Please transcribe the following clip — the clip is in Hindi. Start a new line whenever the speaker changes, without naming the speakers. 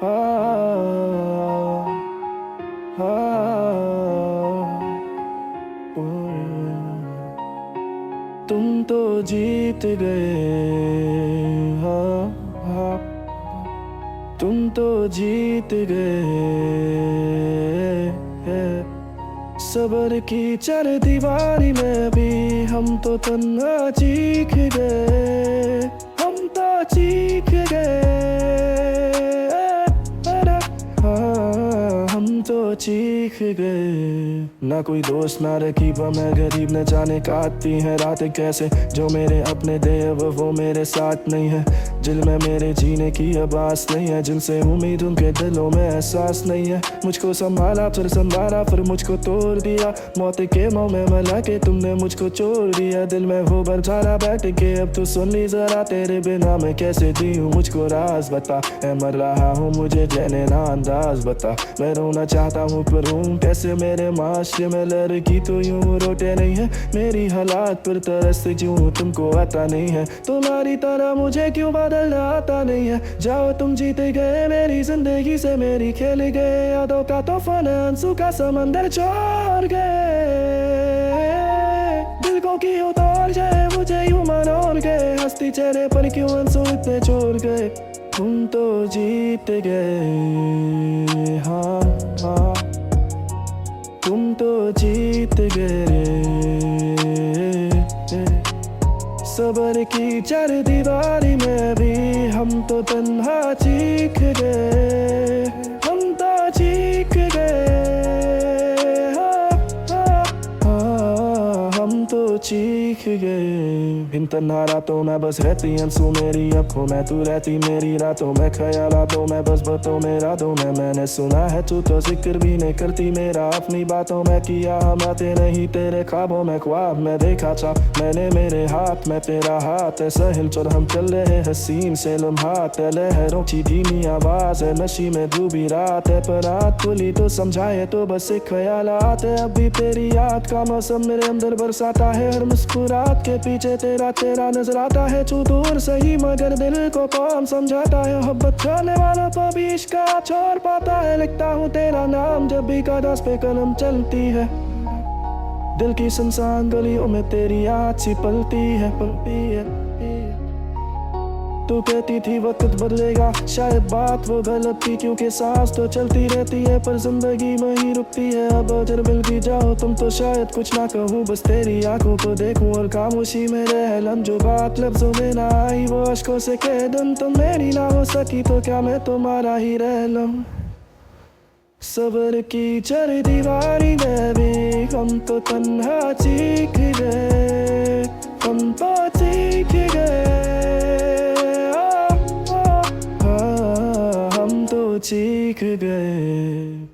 तुम तो जीत गए, तुम तो जीत गए। सबर की चार दीवारी में भी हम तो तन्हा चीख गए, हम तो चीख गए। हम तो चीख गए। ना कोई दोस्त ना रकीब, मैं गरीब, न जाने काटती हैं रातें कैसे। जो मेरे अपने दे अब वो मेरे साथ नहीं है। दिल में मेरे जीने की अब आस नहीं है, जिनसे उम्मीद उनके दिलों में एहसास नहीं है। मुझको संभाला फिर संभाला फिर मुझको तोड़ दिया, मौत के मुंह में मला के तुमने मुझको छोड़ दिया। दिल में वो बरसारा बैठ के अब तो सुन ली जरा, तेरे बिना मैं कैसे जी हूँ मुझको राज बता। मैं मर रहा हूँ मुझे देने ना अंदाज बता। मैं रोना चाहता हूँ पर हूँ कैसे, मेरे माशरे में लड़की तो यूं रोटे नहीं है। मेरी हालात पर तरस क्यों तुमको आता नहीं है, तुम्हारी तरह मुझे क्यों बदलना आता नहीं है। जाओ तुम जीत गए मेरी जिंदगी से, मेरी खेल गए यादों का तूफान, आंसू का समंदर छोड़ गए। दिल को क्यों तोड़ गए, मुझे यूं मनोड़ गए। हंसती चेहरे पर क्यों आंसू इतने छोड़ गए। तुम तो जीत गए, हाँ हाँ तुम तो जीत गए। सबर की चार दीवारी में भी हम तो तन्हा चीख गए, हम तो चीख गए। हम तो चीख गए। इन तन्हा रातों में बस रहती आंसू मेरी आंखों में, तू रहती मेरी रातों में, ख्यालातों में बस बातों में रातों में। मैंने सुना है तू तो जिक्र भी नहीं करती मेरा अपनी बातों में, किया हम आते नहीं तेरे ख्वाबों में। ख्वाब में देखा था मैंने मेरे हाथ में तेरा हाथ है, सहल चल हम चल रहे हसीन से लम्हात है। लहरों की धीमी आवाज है, नशी में डूबी रात है, पर रात खुली तो समझाए तो बस एक ख्यालात है। अभी तेरी याद का मौसम मेरे अंदर बरसाता है, हर मुस्कुराहट के पीछे तेरा तेरा नजर आता है। तू दूर सही मगर दिल को कौन समझाता है, मोहब्बत करने वाला तो भी इश्क छोड़ पाता है। लिखता हूँ तेरा नाम जब भी कागज पे कलम चलती है, दिल की सुनसान गलियों में तेरी याद सी पलती है, पलती है। तू कहती थी वक्त बदलेगा, शायद बात वो गलत थी, क्योंकि सांस तो चलती रहती है पर जिंदगी वहीं रुकती है। अब अगर मिल भी जाओ तुम तो शायद कुछ ना कहूँ, बस तेरी आंखों को देखूं और खामोशी में रह लम। जो बात लफ्जों में ना आई वो अश्कों से कह दूं, तुम मेरी ना हो सकी तो क्या मैं तुम्हारा ही रह लूं। सबर की चार दीवारी में भी हम तो तन्हा चीख गए, हम तो चीख गए। हम तो चीख गए।